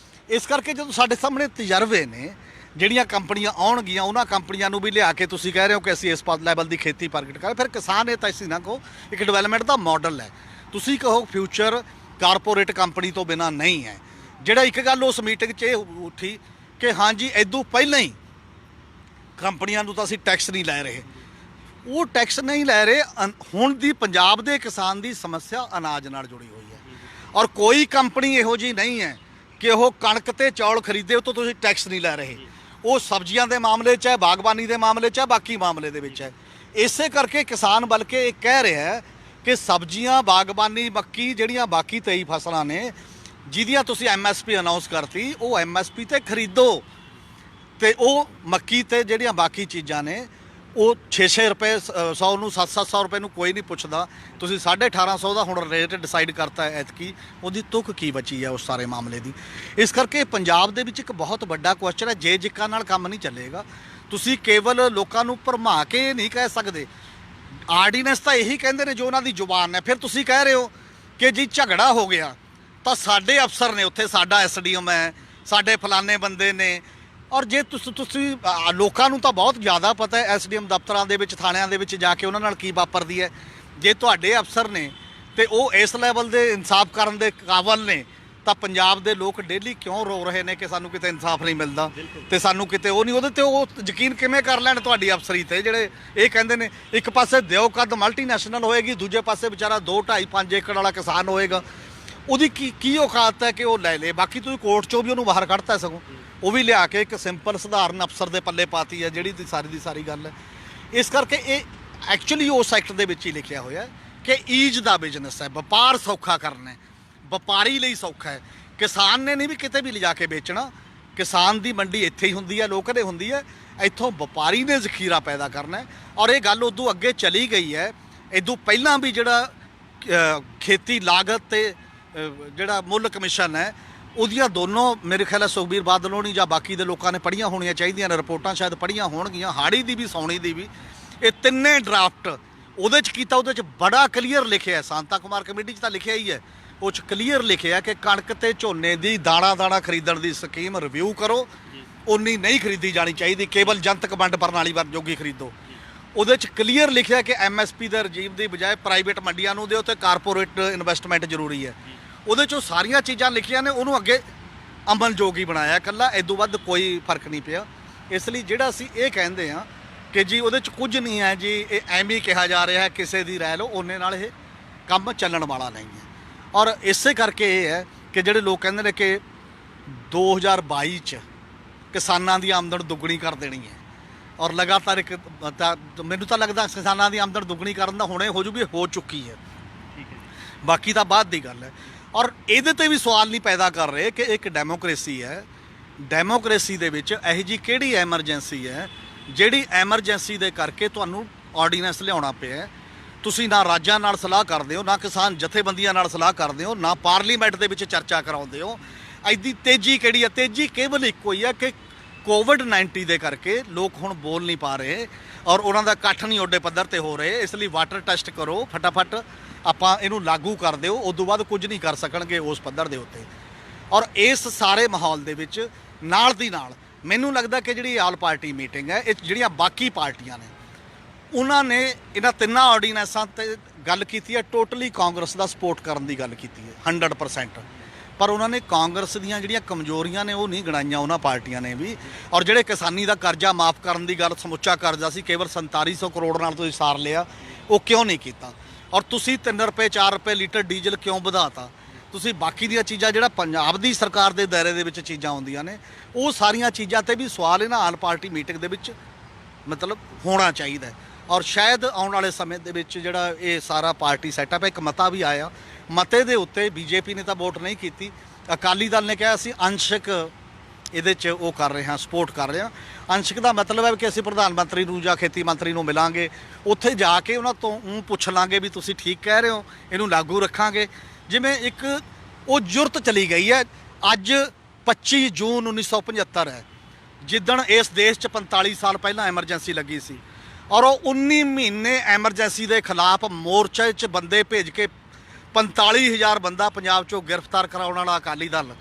ਇਸ ਕਰਕੇ ਜਦੋਂ ਸਾਡੇ ਸਾਹਮਣੇ ਤਜਰਬੇ ਨੇ, ਜਿਹੜੀਆਂ ਕੰਪਨੀਆਂ ਆਉਣਗੀਆਂ ਉਹਨਾਂ ਕੰਪਨੀਆਂ ਨੂੰ ਵੀ ਲਿਆ ਕੇ ਤੁਸੀਂ ਕਹਿ ਰਹੇ ਹੋ ਕਿ ਅਸੀਂ ਇਸ ਲੈਵਲ ਦੀ ਖੇਤੀ ਪ੍ਰਗਟ ਕਰਾਂ, ਫਿਰ ਕਿਸਾਨ ਇਹ ਤਾਂ ਅਸੀਂ ਨਾ ਕਹੋ ਇੱਕ ਡਿਵੈਲਪਮੈਂਟ ਦਾ ਮਾਡਲ ਹੈ। ਤੁਸੀਂ ਕਹੋ ਫਿਊਚਰ ਕਾਰਪੋਰੇਟ ਕੰਪਨੀ ਤੋਂ ਬਿਨਾਂ ਨਹੀਂ ਹੈ। ਜਿਹੜਾ ਇੱਕ ਗੱਲ ਉਸ ਮੀਟਿੰਗ 'ਚ ਇਹ ਉੱਠੀ ਕਿ ਹਾਂਜੀ ਇਦੋਂ ਪਹਿਲਾਂ ਹੀ ਕੰਪਨੀਆਂ ਨੂੰ ਤਾਂ ਅਸੀਂ ਟੈਕਸ ਨਹੀਂ ਲੈ ਰਹੇ। ਉਹ ਟੈਕਸ ਨਹੀਂ ਲੈ ਰਹੇ। ਹੁਣ ਦੀ ਪੰਜਾਬ ਦੇ ਕਿਸਾਨ ਦੀ ਸਮੱਸਿਆ ਅਨਾਜ ਨਾਲ ਜੁੜੀ ਹੋਈ ਹੈ। ਔਰ ਕੋਈ ਕੰਪਨੀ ਇਹੋ ਜਿਹੀ ਨਹੀਂ ਹੈ ਕਿ ਉਹ ਕਣਕ ਤੇ ਚੌਲ ਖਰੀਦੇ ਉਹ ਤੋਂ ਤੁਸੀਂ ਟੈਕਸ ਨਹੀਂ ਲੈ ਰਹੇ। ਉਹ ਸਬਜ਼ੀਆਂ ਦੇ ਮਾਮਲੇ 'ਚ ਹੈ, ਬਾਗਬਾਨੀ ਦੇ ਮਾਮਲੇ 'ਚ ਹੈ, ਬਾਕੀ ਮਾਮਲੇ ਦੇ ਵਿੱਚ ਹੈ। ਇਸੇ ਕਰਕੇ ਕਿਸਾਨ ਬਲਕਿ ਇਹ ਕਹਿ ਰਿਹਾ ਹੈ ਕਿ ਸਬਜ਼ੀਆਂ, ਬਾਗਬਾਨੀ, ਮੱਕੀ, ਜਿਹੜੀਆਂ ਬਾਕੀ 23 ਫਸਲਾਂ ਨੇ ਜਿਹਦੀਆਂ ਤੁਸੀਂ ਐਮਐਸਪੀ ਅਨਾਉਂਸ ਕਰਤੀ, ਉਹ ਐਮਐਸਪੀ ਤੇ ਖਰੀਦੋ। ਤੇ ਉਹ ਮੱਕੀ ਤੇ ਜਿਹੜੀਆਂ ਬਾਕੀ ਚੀਜ਼ਾਂ ਨੇ ਉਹ 6-6 ਰੁਪਏ 100 ਨੂੰ 700 ਰੁਪਏ ਨੂੰ ਕੋਈ ਨਹੀਂ ਪੁੱਛਦਾ। ਤੁਸੀਂ 1850 ਦਾ ਹੁਣ ਰੇਟ ਡਿਸਾਈਡ ਕਰਤਾ ਹੈ ਐਤਕੀ, ਉਹਦੀ ਤੁਕ ਕੀ ਬਚੀ ਹੈ ਉਸ ਸਾਰੇ ਮਾਮਲੇ ਦੀ। ਇਸ ਕਰਕੇ ਪੰਜਾਬ ਦੇ ਵਿੱਚ ਇੱਕ ਬਹੁਤ ਵੱਡਾ ਕੁਐਸਚਨ ਹੈ, ਜੇ ਜਿੱਕਾ ਨਾਲ ਕੰਮ ਨਹੀਂ ਚੱਲੇਗਾ। ਤੁਸੀਂ ਕੇਵਲ ਲੋਕਾਂ ਨੂੰ ਭਰਮਾ ਕੇ ਨਹੀਂ ਕਹਿ ਸਕਦੇ। ਆਰਡੀਨੈਂਸ ਤਾਂ ਇਹੀ ਕਹਿੰਦੇ ਨੇ ਜੋ ਉਹਨਾਂ ਦੀ ਜ਼ੁਬਾਨ ਹੈ। ਫਿਰ ਤੁਸੀਂ ਕਹਿ ਰਹੇ ਹੋ ਕਿ ਜੀ ਝਗੜਾ ਹੋ ਗਿਆ ਤਾਂ ਸਾਡੇ ਅਫਸਰ ਨੇ ਉੱਥੇ, ਸਾਡਾ ਐਸਡੀਐਮ ਹੈ, ਸਾਡੇ ਫਲਾਣੇ ਬੰਦੇ ਨੇ। ਔਰ ਜੇ ਤੁਸੀਂ ਲੋਕਾਂ ਨੂੰ ਤਾਂ ਬਹੁਤ ਜ਼ਿਆਦਾ ਪਤਾ ਹੈ ਐਸਡੀਐਮ ਦਫ਼ਤਰਾਂ ਦੇ ਵਿੱਚ, ਥਾਣਿਆਂ ਦੇ ਵਿੱਚ ਜਾ ਕੇ ਉਹਨਾਂ ਨਾਲ ਕੀ ਵਾਪਰਦੀ ਹੈ। ਜੇ ਤੁਹਾਡੇ ਅਫਸਰ ਨੇ ਤੇ ਉਹ ਇਸ ਲੈਵਲ ਦੇ ਇਨਸਾਫ ਕਰਨ ਦੇ ਕਾਬਲ ਨੇ ਤਾਂ ਪੰਜਾਬ ਦੇ ਲੋਕ ਡੇਲੀ ਕਿਉਂ ਰੋ ਰਹੇ ਨੇ ਕਿ ਸਾਨੂੰ ਕਿਤੇ ਇਨਸਾਫ ਨਹੀਂ ਮਿਲਦਾ ਤੇ ਸਾਨੂੰ ਕਿਤੇ ਉਹ ਨਹੀਂ। ਉਹਦੇ ਤੇ ਉਹ ਯਕੀਨ ਕਿਵੇਂ ਕਰ ਲੈਣ ਤੁਹਾਡੀ ਅਫਸਰੀ ਤੇ, ਜਿਹੜੇ ਇਹ ਕਹਿੰਦੇ ਨੇ ਇੱਕ ਪਾਸੇ ਦਿਓ ਕੱਦ ਮਲਟੀਨੈਸ਼ਨਲ ਹੋਏਗੀ, ਦੂਜੇ ਪਾਸੇ ਵਿਚਾਰਾ 2, 2.5, 5 ਏਕੜ ਵਾਲਾ ਕਿਸਾਨ ਹੋਏਗਾ। ਉਹਦੀ ਕੀ ਔਕਾਤ ਹੈ ਕਿ ਉਹ ਲੈ ਲੇ। ਬਾਕੀ ਤੁਸੀਂ ਕੋਰਟ 'ਚੋਂ ਵੀ ਉਹਨੂੰ ਬਾਹਰ ਕੱਢਤਾ, ਸਗੋਂ ਉਹ ਵੀ ਲਿਆ ਕੇ ਇੱਕ ਸਿੰਪਲ ਸਧਾਰਨ ਅਫਸਰ ਦੇ ਪੱਲੇ ਪਾਤੀ ਹੈ, ਜਿਹੜੀ ਦੀ ਸਾਰੀ ਗੱਲ ਹੈ। ਇਸ ਕਰਕੇ ਇਹ ਐਕਚੁਅਲੀ ਉਸ ਸੈਕਟਰ ਦੇ ਵਿੱਚ ਹੀ ਲਿਖਿਆ ਹੋਇਆ ਕਿ ਈਜ਼ ਦਾ ਬਿਜ਼ਨਸ ਹੈ, ਵਪਾਰ ਸੌਖਾ ਕਰਨਾ ਹੈ, ਵਪਾਰੀ ਲਈ ਸੌਖਾ ਹੈ। ਕਿਸਾਨ ਨੇ ਨਹੀਂ ਵੀ ਕਿਤੇ ਵੀ ਲਿਜਾ ਕੇ ਵੇਚਣਾ, ਕਿਸਾਨ ਦੀ ਮੰਡੀ ਇੱਥੇ ਹੀ ਹੁੰਦੀ ਹੈ, ਲੋਕਲ ਹੁੰਦੀ ਹੈ। ਇੱਥੋਂ ਵਪਾਰੀ ਨੇ ਜ਼ਖੀਰਾ ਪੈਦਾ ਕਰਨਾ ਹੈ। ਔਰ ਇਹ ਗੱਲ ਉਦੋਂ ਅੱਗੇ ਚਲੀ ਗਈ ਹੈ। ਇਦੋਂ ਪਹਿਲਾਂ ਵੀ ਜਿਹੜਾ ਖੇਤੀ ਲਾਗਤ ਤੇ ਜਿਹੜਾ ਮੁੱਲ ਕਮਿਸ਼ਨ ਹੈ, ਉਹਦੀਆਂ ਦੋਨੋਂ ਮੇਰੇ ਖਿਆਲ ਹੈ ਸੁਖਬੀਰ ਬਾਦਲ ਹੋਣੀ ਜਾਂ ਬਾਕੀ ਦੇ ਲੋਕਾਂ ਨੇ ਪੜ੍ਹੀਆਂ ਹੋਣੀਆਂ ਚਾਹੀਦੀਆਂ ਨੇ, ਰਿਪੋਰਟਾਂ ਸ਼ਾਇਦ ਪੜ੍ਹੀਆਂ ਹੋਣਗੀਆਂ, ਹਾੜੀ ਦੀ ਵੀ, ਸੌਣੀ ਦੀ ਵੀ। ਇਹ ਤਿੰਨੇ ਡਰਾਫਟ ਉਹਦੇ 'ਚ ਕੀਤਾ, ਉਹਦੇ 'ਚ ਬੜਾ ਕਲੀਅਰ ਲਿਖਿਆ। ਸਾਂਤਾ ਕੁਮਾਰ ਕਮੇਟੀ 'ਚ ਤਾਂ ਲਿਖਿਆ ਹੀ ਹੈ, ਉਹ 'ਚ ਕਲੀਅਰ ਲਿਖਿਆ ਕਿ ਕਣਕ ਤੇ ਝੋਨੇ ਦੀ ਦਾਣਾ ਖਰੀਦਣ ਦੀ ਸਕੀਮ ਰਿਵਿਊ ਕਰੋ। ਉਨੀ ਨਹੀਂ ਖਰੀਦੀ ਜਾਣੀ ਚਾਹੀਦੀ, ਕੇਵਲ ਜਨਤਕ ਵੰਡ ਪ੍ਰਣਾਲੀ ਵਰ ਜੋਗੀ ਖਰੀਦੋ। ਉਹਦੇ 'ਚ ਕਲੀਅਰ ਲਿਖਿਆ ਕਿ ਐਮਐਸਪੀ ਦੇ ਰਜੀਮ ਦੀ ਬਜਾਏ ਪ੍ਰਾਈਵੇਟ ਮੰਡੀਆਂ ਨੂੰ ਦਿਓ ਤੇ ਕਾਰਪੋਰੇਟ ਇਨਵੈਸਟਮੈਂਟ ਜ਼ਰੂਰੀ ਹੈ। ਉਹਦੇ 'ਚੋਂ ਸਾਰੀਆਂ ਚੀਜ਼ਾਂ ਲਿਖੀਆਂ ਨੇ, ਉਹਨੂੰ ਅੱਗੇ ਅਮਲਯੋਗ ਹੀ ਬਣਾਇਆ। ਇਕੱਲਾ ਇਦੋਂ ਵੱਧ ਕੋਈ ਫਰਕ ਨਹੀਂ ਪਿਆ। ਇਸ ਲਈ ਜਿਹੜਾ ਅਸੀਂ ਇਹ ਕਹਿੰਦੇ ਹਾਂ ਕਿ ਜੀ ਉਹਦੇ 'ਚ ਕੁਝ ਨਹੀਂ ਹੈ ਜੀ, ਇਹ ਐਵੇਂ ਹੀ ਕਿਹਾ ਜਾ ਰਿਹਾ ਹੈ ਕਿਸੇ ਦੀ ਰਹਿ ਲਓ, ਉਹਨੇ ਨਾਲ ਇਹ ਕੰਮ ਚੱਲਣ ਵਾਲਾ ਨਹੀਂ ਹੈ। ਔਰ ਇਸੇ ਕਰਕੇ ਇਹ ਹੈ ਕਿ ਜਿਹੜੇ ਲੋਕ ਕਹਿੰਦੇ ਨੇ ਕਿ 2022 'ਚ ਕਿਸਾਨਾਂ ਦੀ ਆਮਦਨ ਦੁੱਗਣੀ ਕਰ ਦੇਣੀ ਹੈ ਔਰ ਲਗਾਤਾਰ ਇੱਕ ਮੈਨੂੰ ਤਾਂ ਲੱਗਦਾ ਕਿਸਾਨਾਂ ਦੀ ਆਮਦਨ ਦੁੱਗਣੀ ਕਰਨ ਦਾ ਹੁਣੇ ਹੋ ਜੂਗੀ, ਹੋ ਚੁੱਕੀ ਹੈ। ਬਾਕੀ ਤਾਂ ਬਾਅਦ ਦੀ ਗੱਲ ਹੈ। ਔਰ ਇਹਦੇ ਤੇ ਵੀ ਸਵਾਲ ਨਹੀਂ ਪੈਦਾ ਕਰ ਰਹੇ ਕਿ ਇੱਕ ਡੈਮੋਕ੍ਰੇਸੀ ਹੈ, ਡੈਮੋਕ੍ਰੇਸੀ ਦੇ ਵਿੱਚ ਇਹੋ ਜਿਹੀ ਕਿਹੜੀ ਐਮਰਜੈਂਸੀ ਹੈ ਜਿਹੜੀ ਐਮਰਜੈਂਸੀ ਦੇ ਕਰਕੇ ਤੁਹਾਨੂੰ ਆਰਡੀਨੈਂਸ ਲਿਆਉਣਾ ਪਿਆ। ਤੁਸੀਂ ਨਾ ਰਾਜਾਂ ਨਾਲ ਸਲਾਹ ਕਰਦੇ ਹੋ, ਨਾ ਕਿਸਾਨ ਜਥੇਬੰਦੀਆਂ ਨਾਲ ਸਲਾਹ ਕਰਦੇ ਹੋ, ਨਾ ਪਾਰਲੀਮੈਂਟ ਦੇ ਵਿੱਚ ਚਰਚਾ ਕਰਾਉਂਦੇ ਹੋ। ਐਡੀ ਤੇਜ਼ੀ ਕਿਹੜੀ ਹੈ? ਤੇਜ਼ੀ ਕੇਵਲ ਇੱਕੋ ਹੀ ਹੈ ਕਿ ਕੋਵਿਡ-19 ਦੇ ਕਰਕੇ ਲੋਕ ਹੁਣ ਬੋਲ ਨਹੀਂ ਪਾ ਰਹੇ ਔਰ ਉਹਨਾਂ ਦਾ ਇਕੱਠ ਨਹੀਂ ਓਡੇ ਪੱਧਰ ਤੇ ਹੋ ਰਹੇ। ਇਸ ਲਈ ਵਾਟਰ ਟੈਸਟ ਕਰੋ ਫਟਾਫਟ, ਆਪਾਂ ਇਹਨੂੰ ਲਾਗੂ ਕਰ ਦਿਓ, ਉਦੋਂ ਬਾਅਦ ਕੁਝ ਨਹੀਂ ਕਰ ਸਕਣਗੇ ਉਸ ਪੱਧਰ ਦੇ ਉੱਤੇ। ਔਰ ਇਸ ਸਾਰੇ ਮਾਹੌਲ ਦੇ ਵਿੱਚ ਨਾਲ ਦੀ ਨਾਲ ਮੈਨੂੰ ਲੱਗਦਾ ਕਿ ਜਿਹੜੀ ਆਲ ਪਾਰਟੀ ਮੀਟਿੰਗ ਹੈ, ਇਹ ਜਿਹੜੀਆਂ ਬਾਕੀ ਪਾਰਟੀਆਂ ਨੇ ਉਹਨਾਂ ਨੇ ਇਹਨਾਂ ਤਿੰਨਾਂ ਆਰਡੀਨੈਂਸਾਂ ਤੇ ਗੱਲ ਕੀਤੀ ਹੈ, ਟੋਟਲੀ ਕਾਂਗਰਸ ਦਾ ਸਪੋਰਟ ਕਰਨ ਦੀ ਗੱਲ ਕੀਤੀ ਹੈ 100%। ਪਰ ਉਹਨਾਂ ਨੇ ਕਾਂਗਰਸ ਦੀਆਂ ਜਿਹੜੀਆਂ ਕਮਜ਼ੋਰੀਆਂ ਨੇ ਉਹ ਨਹੀਂ ਗਣਾਈਆਂ ਉਹਨਾਂ ਪਾਰਟੀਆਂ ਨੇ ਵੀ। ਔਰ ਜਿਹੜੇ ਕਿਸਾਨੀ ਦਾ ਕਰਜ਼ਾ ਮਾਫ ਕਰਨ ਦੀ ਗੱਲ, ਸਮੁੱਚਾ ਕਰਜ਼ਾ ਸੀ ਕੇਵਲ 4700 ਕਰੋੜ ਨਾਲ ਤੁਸੀਂ ਸਾਰ ਲਿਆ, ਉਹ ਕਿਉਂ ਨਹੀਂ ਕੀਤਾ? ਔਰ ਤੁਸੀਂ 3 ਰੁਪਏ 4 ਰੁਪਏ ਲੀਟਰ ਡੀਜ਼ਲ ਕਿਉਂ ਵਧਾਤਾ? ਤੁਸੀਂ ਬਾਕੀ ਦੀਆਂ ਚੀਜ਼ਾਂ ਜਿਹੜਾ ਪੰਜਾਬ ਦੀ ਸਰਕਾਰ ਦੇ ਦਾਇਰੇ ਦੇ ਵਿੱਚ ਚੀਜ਼ਾਂ ਆਉਂਦੀਆਂ ਨੇ, ਉਹ ਸਾਰੀਆਂ ਚੀਜ਼ਾਂ ਤੇ ਵੀ ਸਵਾਲ ਇਹਨਾਂ ਆਲ ਪਾਰਟੀ ਮੀਟਿੰਗ ਦੇ ਵਿੱਚ ਮਤਲਬ ਹੋਣਾ ਚਾਹੀਦਾ। ਔਰ ਸ਼ਾਇਦ ਆਉਣ ਵਾਲੇ ਸਮੇਂ ਦੇ ਵਿੱਚ ਜਿਹੜਾ ਇਹ ਸਾਰਾ ਪਾਰਟੀ ਸੈਟਅਪ ਹੈ, ਇੱਕ ਮਤਾ ਵੀ ਆਇਆ, ਮਤੇ ਦੇ ਉੱਤੇ ਬੀਜੇਪੀ ਨੇ ਤਾਂ ਵੋਟ ਨਹੀਂ ਕੀਤੀ, ਅਕਾਲੀ ਦਲ ਨੇ ਕਿਹਾ ਅਸੀਂ ਅੰਸ਼ਕ ਇਹਦੇ 'ਚ ਉਹ ਕਰ ਰਹੇ ਹਾਂ, ਸਪੋਰਟ ਕਰ ਰਹੇ ਹਾਂ। ਅੰਸ਼ਕ ਦਾ ਮਤਲਬ ਹੈ ਕਿ ਅਸੀਂ ਪ੍ਰਧਾਨ ਮੰਤਰੀ ਨੂੰ ਜਾਂ ਖੇਤੀ ਮੰਤਰੀ ਨੂੰ ਮਿਲਾਂਗੇ, ਉੱਥੇ ਜਾ ਕੇ ਉਹਨਾਂ ਤੋਂ ਪੁੱਛ ਲਾਂਗੇ ਵੀ ਤੁਸੀਂ ਠੀਕ ਕਹਿ ਰਹੇ ਹੋ, ਇਹਨੂੰ ਲਾਗੂ ਰੱਖਾਂਗੇ। ਜਿਵੇਂ ਇੱਕ ਉਹ ਜੁਰਤ ਚਲੀ ਗਈ ਹੈ। ਅੱਜ 25 ਜੂਨ 1975 ਹੈ, ਜਿੱਦਣ ਇਸ ਦੇਸ਼ 'ਚ 45 ਸਾਲ ਪਹਿਲਾਂ ਐਮਰਜੈਂਸੀ ਲੱਗੀ ਸੀ ਔਰ ਉਹ 19 ਮਹੀਨੇ ਐਮਰਜੈਂਸੀ ਦੇ ਖਿਲਾਫ ਮੋਰਚੇ 'ਚ ਬੰਦੇ ਭੇਜ ਕੇ 45,000 ਬੰਦਾ ਪੰਜਾਬ 'ਚੋਂ ਗ੍ਰਿਫਤਾਰ ਕਰਾਉਣ ਵਾਲਾ ਅਕਾਲੀ ਦਲ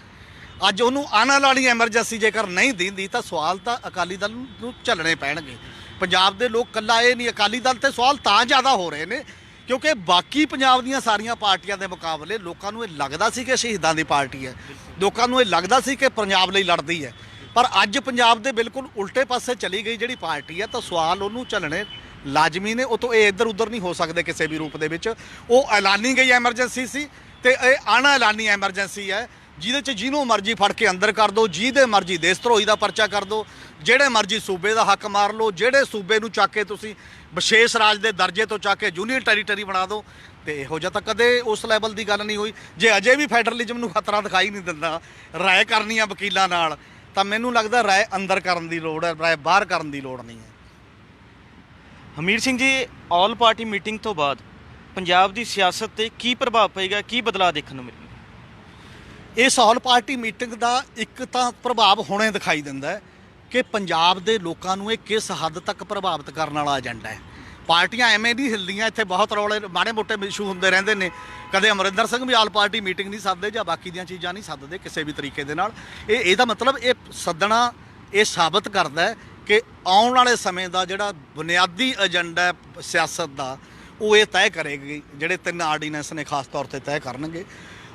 ਅੱਜ ਉਹਨੂੰ ਆਉਣ ਵਾਲੀ ਐਮਰਜੈਂਸੀ ਜੇਕਰ ਨਹੀਂ ਦਿੰਦੀ ਤਾਂ ਸਵਾਲ ਤਾਂ ਅਕਾਲੀ ਦਲ ਨੂੰ ਝੱਲਣੇ ਪੈਣਗੇ। ਪੰਜਾਬ ਦੇ ਲੋਕ ਇਕੱਲਾ ਇਹ ਨਹੀਂ, ਅਕਾਲੀ ਦਲ ਤੇ ਸਵਾਲ ਤਾਂ ਜ਼ਿਆਦਾ ਹੋ ਰਹੇ ਨੇ ਕਿਉਂਕਿ ਬਾਕੀ ਪੰਜਾਬ ਦੀਆਂ ਸਾਰੀਆਂ ਪਾਰਟੀਆਂ ਦੇ ਮੁਕਾਬਲੇ ਲੋਕਾਂ ਨੂੰ ਇਹ ਲੱਗਦਾ ਸੀ ਕਿ ਸ਼ਹੀਦਾਂ ਦੀ ਪਾਰਟੀ ਹੈ, ਲੋਕਾਂ ਨੂੰ ਇਹ ਲੱਗਦਾ ਸੀ ਕਿ ਪੰਜਾਬ ਲਈ ਲੜਦੀ ਹੈ। ਪਰ ਅੱਜ ਪੰਜਾਬ ਦੇ ਬਿਲਕੁਲ ਉਲਟੇ ਪਾਸੇ ਚਲੀ ਗਈ ਜਿਹੜੀ ਪਾਰਟੀ ਹੈ, ਤਾਂ ਸਵਾਲ ਉਹਨੂੰ ਝੱਲਣੇ ਲਾਜ਼ਮੀ ਨੇ। ਉਹ ਤੋਂ ਇਹ ਇੱਧਰ ਉੱਧਰ ਨਹੀਂ ਹੋ ਸਕਦੇ ਕਿਸੇ ਵੀ ਰੂਪ ਦੇ ਵਿੱਚ। ਉਹ ਐਲਾਨੀ ਗਈ ਐਮਰਜੈਂਸੀ ਸੀ ਤੇ ਇਹ ਅਣ ਐਲਾਨੀ ਐਮਰਜੈਂਸੀ ਹੈ ਜਿਹਦੇ 'ਚ ਜਿਹਨੂੰ ਮਰਜ਼ੀ ਫੜ ਕੇ ਅੰਦਰ ਕਰ ਦਿਓ, ਜਿਹਦੇ ਮਰਜ਼ੀ ਦੇਸ਼ ਧਰੋਹੀ ਦਾ ਪਰਚਾ ਕਰ ਦਿਓ, ਜਿਹੜੇ ਮਰਜ਼ੀ ਸੂਬੇ ਦਾ ਹੱਕ ਮਾਰ ਲਓ, ਜਿਹੜੇ ਸੂਬੇ ਨੂੰ ਚੱਕ ਕੇ ਤੁਸੀਂ ਵਿਸ਼ੇਸ਼ ਰਾਜ ਦੇ ਦਰਜੇ ਤੋਂ ਚੱਕ ਕੇ ਯੂਨੀਅਨ ਟੈਰੀਟਰੀ ਬਣਾ ਦਿਓ। ਤੇ ਇਹੋ ਜਿਹਾ ਤਾਂ ਕਦੇ ਉਸ ਲੈਵਲ ਦੀ ਗੱਲ ਨਹੀਂ ਹੋਈ। ਜੇ ਅਜੇ ਵੀ ਫੈਡਰਲਿਜ਼ਮ ਨੂੰ ਖਤਰਾ ਦਿਖਾਈ ਨਹੀਂ ਦਿੰਦਾ, ਰਾਏ ਕਰਨੀ ਆ ਵਕੀਲਾਂ ਨਾਲ, ਤਾਂ ਮੈਨੂੰ ਲੱਗਦਾ ਰਾਏ ਅੰਦਰ ਕਰਨ ਦੀ ਲੋੜ ਹੈ, ਰਾਏ ਬਾਹਰ ਕਰਨ ਦੀ ਲੋੜ ਨਹੀਂ ਹੈ। Hamir Singh ji, all party meeting ਤੋਂ ਬਾਅਦ ਪੰਜਾਬ ਦੀ ਸਿਆਸਤ ਤੇ ਕੀ ਪ੍ਰਭਾਵ ਪਏਗਾ, ਕੀ ਬਦਲਾਅ ਦੇਖਣ ਨੂੰ ਮਿਲੇਗਾ? ਇਸ ਆਲ ਪਾਰਟੀ ਮੀਟਿੰਗ ਦਾ ਇੱਕ ਤਾਂ ਪ੍ਰਭਾਵ ਹੁਣੇ ਦਿਖਾਈ ਦਿੰਦਾ ਹੈ ਕਿ ਪੰਜਾਬ ਦੇ ਲੋਕਾਂ ਨੂੰ ਇਹ ਕਿਸ ਹੱਦ ਤੱਕ ਪ੍ਰਭਾਵਿਤ ਕਰਨ ਵਾਲਾ ਏਜੰਡਾ ਹੈ। ਪਾਰਟੀਆਂ ਐਵੇਂ ਨਹੀਂ ਹਿਲਦੀਆਂ, ਇੱਥੇ ਬਹੁਤ ਰੌਲੇ ਮਾੜੇ ਮੋਟੇ ਇਸ਼ੂ ਹੁੰਦੇ ਰਹਿੰਦੇ ਨੇ। ਕਦੇ ਅਮਰਿੰਦਰ ਸਿੰਘ ਵੀ ਆਲ ਪਾਰਟੀ ਮੀਟਿੰਗ ਨਹੀਂ ਸੱਦਦੇ ਜਾਂ ਬਾਕੀ ਦੀਆਂ ਚੀਜ਼ਾਂ ਨਹੀਂ ਸੱਦਦੇ ਕਿਸੇ ਵੀ ਤਰੀਕੇ ਦੇ ਨਾਲ। ਇਹਦਾ ਮਤਲਬ ਇਹ ਸੱਦਣਾ ਇਹ ਸਾਬਤ ਕਰਦਾ ਹੈ ਕਿ ਆਉਣ ਵਾਲੇ ਸਮੇਂ ਦਾ ਜਿਹੜਾ ਬੁਨਿਆਦੀ ਏਜੰਡਾ ਹੈ ਸਿਆਸਤ ਦਾ, ਉਹ ਇਹ ਤੈਅ ਕਰੇਗੀ, ਜਿਹੜੇ 3 ਆਰਡੀਨੈਂਸ ਨੇ ਖਾਸ ਤੌਰ 'ਤੇ ਤੈਅ ਕਰਨਗੇ।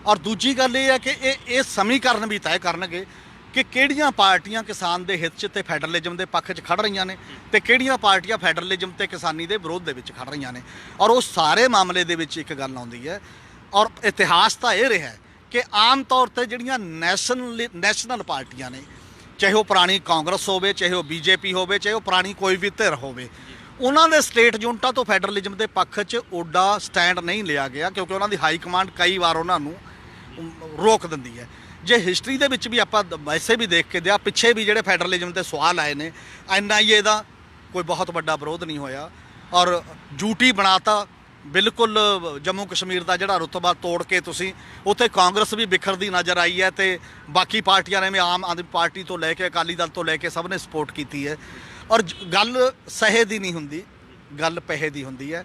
ਔਰ ਦੂਜੀ ਗੱਲ ਇਹ ਹੈ ਕਿ ਇਹ ਸਮੀਕਰਨ ਵੀ ਤੈਅ ਕਰਨਗੇ ਕਿ ਕਿਹੜੀਆਂ ਪਾਰਟੀਆਂ ਕਿਸਾਨ ਦੇ ਹਿੱਤ 'ਚ ਤੇ ਫੈਡਰਲਿਜ਼ਮ ਦੇ ਪੱਖ 'ਚ ਖੜ ਰਹੀਆਂ ਨੇ ਤੇ ਕਿਹੜੀਆਂ ਪਾਰਟੀਆਂ ਫੈਡਰਲਿਜ਼ਮ ਤੇ ਕਿਸਾਨੀ ਦੇ ਵਿਰੋਧ ਦੇ ਵਿੱਚ ਖੜ ਰਹੀਆਂ ਨੇ। ਔਰ ਉਹ ਸਾਰੇ ਮਾਮਲੇ ਦੇ ਵਿੱਚ ਇੱਕ ਗੱਲ ਆਉਂਦੀ ਹੈ, ਔਰ ਇਤਿਹਾਸ ਤਾਂ ਇਹ ਰਿਹਾ ਕਿ ਆਮ ਤੌਰ ਤੇ ਜਿਹੜੀਆਂ ਨੈਸ਼ਨਲ ਪਾਰਟੀਆਂ ਨੇ, ਚਾਹੇ ਉਹ ਪੁਰਾਣੀ ਕਾਂਗਰਸ ਹੋਵੇ, ਚਾਹੇ ਉਹ ਬੀਜੇਪੀ ਹੋਵੇ, ਚਾਹੇ ਉਹ ਪੁਰਾਣੀ ਕੋਈ ਵੀ ਧਿਰ ਹੋਵੇ, ਉਹਨਾਂ ਦੇ ਸਟੇਟ ਯੂਨਿਟਾਂ ਤੋਂ ਫੈਡਰਲਿਜ਼ਮ ਦੇ ਪੱਖ 'ਚ ਓਡਾ ਸਟੈਂਡ ਨਹੀਂ ਲਿਆ ਗਿਆ ਕਿਉਂਕਿ ਉਹਨਾਂ ਦੀ ਹਾਈ ਕਮਾਂਡ ਕਈ ਵਾਰ ਉਹਨਾਂ ਨੂੰ ਰੋਕ ਦਿੰਦੀ ਹੈ। ਜੇ ਹਿਸਟਰੀ ਦੇ ਵਿੱਚ ਵੀ ਆਪਾਂ ਵੈਸੇ ਵੀ ਦੇਖ ਕੇ ਦਿਆ, ਪਿੱਛੇ ਵੀ ਜਿਹੜੇ ਫੈਡਰਲਿਜ਼ਮ ਤੇ ਸਵਾਲ ਆਏ ਨੇ, NIA ਦਾ ਕੋਈ ਬਹੁਤ ਵੱਡਾ ਵਿਰੋਧ ਨਹੀਂ ਹੋਇਆ ਔਰ ਯੂਟੀ ਬਣਾਤਾ। ਬਿਲਕੁਲ ਜੰਮੂ ਕਸ਼ਮੀਰ ਦਾ ਜਿਹੜਾ ਰੁਤਬਾ ਤੋੜ ਕੇ ਤੁਸੀਂ ਉੱਥੇ ਕਾਂਗਰਸ ਵੀ ਬਿਖਰਦੀ ਨਜ਼ਰ ਆਈ ਹੈ ਤੇ ਬਾਕੀ ਪਾਰਟੀਆਂ ਨੇ ਵੀ ਆਮ ਆਦਮੀ ਪਾਰਟੀ ਤੋਂ ਲੈ ਕੇ ਅਕਾਲੀ ਦਲ ਤੋਂ ਲੈ ਕੇ ਸਭ ਨੇ ਸਪੋਰਟ ਕੀਤੀ ਹੈ। ਔਰ ਗੱਲ ਸਹੇ ਦੀ ਨਹੀਂ ਹੁੰਦੀ, ਗੱਲ ਪੈਸੇ ਦੀ ਹੁੰਦੀ ਹੈ।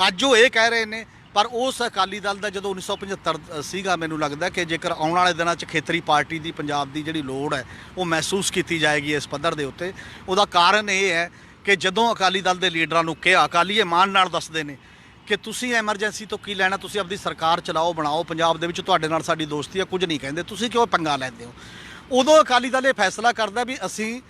ਅੱਜ ਉਹ ਇਹ ਕਹਿ ਰਹੇ ਨੇ, ਪਰ ਉਸ ਅਕਾਲੀ ਦਲ ਦਾ ਜਦੋਂ 1975 ਸੀਗਾ, ਮੈਨੂੰ ਲੱਗਦਾ ਕਿ ਜੇਕਰ ਆਉਣ ਵਾਲੇ ਦਿਨਾਂ 'ਚ ਖੇਤਰੀ ਪਾਰਟੀ ਦੀ ਪੰਜਾਬ ਦੀ ਜਿਹੜੀ ਲੋੜ ਹੈ ਉਹ ਮਹਿਸੂਸ ਕੀਤੀ ਜਾਏਗੀ ਇਸ ਪੱਧਰ ਦੇ ਉੱਤੇ। ਉਹਦਾ ਕਾਰਨ ਇਹ ਹੈ ਕਿ ਜਦੋਂ ਅਕਾਲੀ ਦਲ ਦੇ ਲੀਡਰਾਂ ਨੂੰ ਕਿਹਾ, ਅਕਾਲੀ ਇਹ ਮਾਣ ਨਾਲ ਦੱਸਦੇ ਨੇ ਕਿ ਤੁਸੀਂ ਐਮਰਜੈਂਸੀ ਤੋਂ ਕੀ ਲੈਣਾ, ਤੁਸੀਂ ਆਪਣੀ ਸਰਕਾਰ ਚਲਾਓ, ਬਣਾਓ, ਪੰਜਾਬ ਦੇ ਵਿੱਚ ਤੁਹਾਡੇ ਨਾਲ ਸਾਡੀ ਦੋਸਤੀ ਹੈ, ਕੁਝ ਨਹੀਂ ਕਹਿੰਦੇ, ਤੁਸੀਂ ਕਿਉਂ ਪੰਗਾ ਲੈਂਦੇ ਹੋ। ਉਦੋਂ ਅਕਾਲੀ ਦਲ ਇਹ ਫੈਸਲਾ ਕਰਦਾ ਵੀ ਅਸੀਂ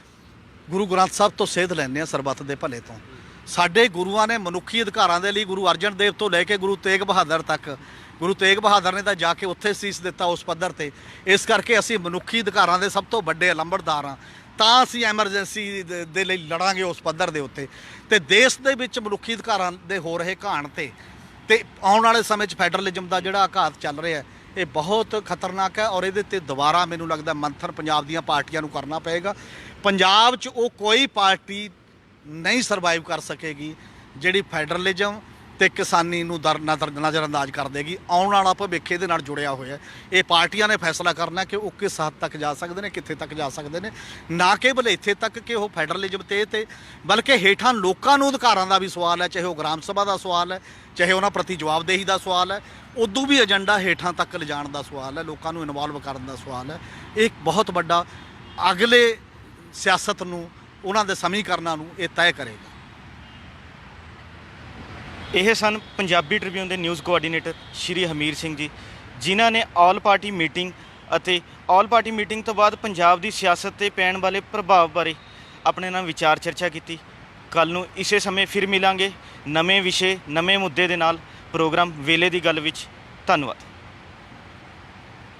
ਗੁਰੂ ਗ੍ਰੰਥ ਸਾਹਿਬ ਤੋਂ ਸੇਧ ਲੈਂਦੇ ਹਾਂ ਸਰਬੱਤ ਦੇ ਭਲੇ ਤੋਂ। ਸਾਡੇ ਗੁਰੂਆਂ ਨੇ ਮਨੁੱਖੀ ਅਧਿਕਾਰਾਂ ਦੇ ਲਈ ਗੁਰੂ ਅਰਜਨ ਦੇਵ ਤੋਂ ਲੈ ਕੇ ਗੁਰੂ ਤੇਗ ਬਹਾਦਰ ਤੱਕ, ਗੁਰੂ ਤੇਗ ਬਹਾਦਰ ਨੇ ਤਾਂ ਜਾ ਕੇ ਉੱਥੇ ਸੀਸ ਦਿੱਤਾ ਉਸ ਪੱਧਰ ਤੇ। ਇਸ ਕਰਕੇ ਅਸੀਂ ਮਨੁੱਖੀ ਅਧਿਕਾਰਾਂ ਦੇ ਸਭ ਤੋਂ ਵੱਡੇ ਲੰਬੜਦਾਰ ਹਾਂ, ਤਾਂ ਅਸੀਂ ਐਮਰਜੈਂਸੀ ਦੇ ਲਈ ਲੜਾਂਗੇ ਉਸ ਪੱਧਰ ਦੇ ਉੱਤੇ। ਤੇ ਦੇਸ਼ ਦੇ ਵਿੱਚ ਮਨੁੱਖੀ ਅਧਿਕਾਰਾਂ ਦੇ ਹੋ ਰਹੇ ਘਾਣ ਤੇ ਆਉਣ ਵਾਲੇ ਸਮੇਂ 'ਚ ਫੈਡਰਲਿਜ਼ਮ ਦਾ ਜਿਹੜਾ ਆਘਾਤ ਚੱਲ ਰਿਹਾ ਇਹ ਬਹੁਤ ਖਤਰਨਾਕ ਹੈ। ਔਰ ਇਹਦੇ ਤੇ ਦੁਬਾਰਾ ਮੈਨੂੰ ਲੱਗਦਾ ਮੰਥਨ ਪੰਜਾਬ ਦੀਆਂ ਪਾਰਟੀਆਂ ਨੂੰ ਕਰਨਾ ਪਏਗਾ। ਪੰਜਾਬ 'ਚ ਉਹ ਕੋਈ ਪਾਰਟੀ ਨਹੀਂ ਸਰਵਾਈਵ ਕਰ ਸਕੇਗੀ ਜਿਹੜੀ ਫੈਡਰਲਿਜ਼ਮ ਤੇ ਕਿਸਾਨੀ ਨੂੰ ਨਜ਼ਰਅੰਦਾਜ਼ ਕਰ ਦੇਗੀ। ਆਉਣ ਵਾਲਾ ਭਵਿੱਖ ਇਹਦੇ ਨਾਲ ਜੁੜਿਆ ਹੋਇਆ। ਇਹ ਪਾਰਟੀਆਂ ਨੇ ਫੈਸਲਾ ਕਰਨਾ ਕਿ ਉਹ ਕਿਸ ਹੱਦ ਤੱਕ ਜਾ ਸਕਦੇ ਨੇ, ਕਿੱਥੇ ਤੱਕ ਜਾ ਸਕਦੇ ਨੇ, ਨਾ ਕੇਵਲ ਇੱਥੇ ਤੱਕ ਕਿ ਉਹ ਫੈਡਰਲਿਜ਼ਮ ਤੇ ਬਲਕਿ ਹੇਠਾਂ ਲੋਕਾਂ ਨੂੰ ਅਧਿਕਾਰਾਂ ਦਾ ਵੀ ਸਵਾਲ ਹੈ, ਚਾਹੇ ਉਹ ਗ੍ਰਾਮ ਸਭਾ ਦਾ ਸਵਾਲ ਹੈ, ਚਾਹੇ ਉਹਨਾਂ ਪ੍ਰਤੀ ਜਵਾਬਦੇਹੀ ਦਾ ਸਵਾਲ ਹੈ, ਉਦੋਂ ਵੀ ਏਜੰਡਾ ਹੇਠਾਂ ਤੱਕ ਲਿਜਾਣ ਦਾ ਸਵਾਲ ਹੈ, ਲੋਕਾਂ ਨੂੰ ਇਨਵੋਲਵ ਕਰਨ ਦਾ ਸਵਾਲ ਹੈ। ਇਹ ਬਹੁਤ ਵੱਡਾ ਅਗਲੇ ਸਿਆਸਤ ਨੂੰ, ਉਹਨਾਂ ਦੇ ਸਮੀਕਰਨਾਂ ਨੂੰ ਇਹ ਤੈਅ ਕਰੇਗਾ। ਇਹ ਸਨ ਪੰਜਾਬੀ ਟ੍ਰਿਬਿਊਨ ਦੇ ਨਿਊਜ਼ ਕੋਆਰਡੀਨੇਟਰ ਸ਼੍ਰੀ ਹਮੀਰ ਸਿੰਘ ਜੀ, ਜਿਨ੍ਹਾਂ ਨੇ ਆਲ ਪਾਰਟੀ ਮੀਟਿੰਗ ਅਤੇ ਆਲ ਪਾਰਟੀ ਮੀਟਿੰਗ ਤੋਂ ਬਾਅਦ ਪੰਜਾਬ ਦੀ ਸਿਆਸਤ 'ਤੇ ਪੈਣ ਵਾਲੇ ਪ੍ਰਭਾਵ ਬਾਰੇ ਆਪਣੇ ਨਾਲ ਵਿਚਾਰ ਚਰਚਾ ਕੀਤੀ। ਕੱਲ੍ਹ ਨੂੰ ਇਸੇ ਸਮੇਂ ਫਿਰ ਮਿਲਾਂਗੇ ਨਵੇਂ ਵਿਸ਼ੇ, ਨਵੇਂ ਮੁੱਦੇ ਦੇ ਨਾਲ। ਪ੍ਰੋਗਰਾਮ ਵੇਲੇ ਦੀ ਗੱਲ ਵਿੱਚ। ਧੰਨਵਾਦ।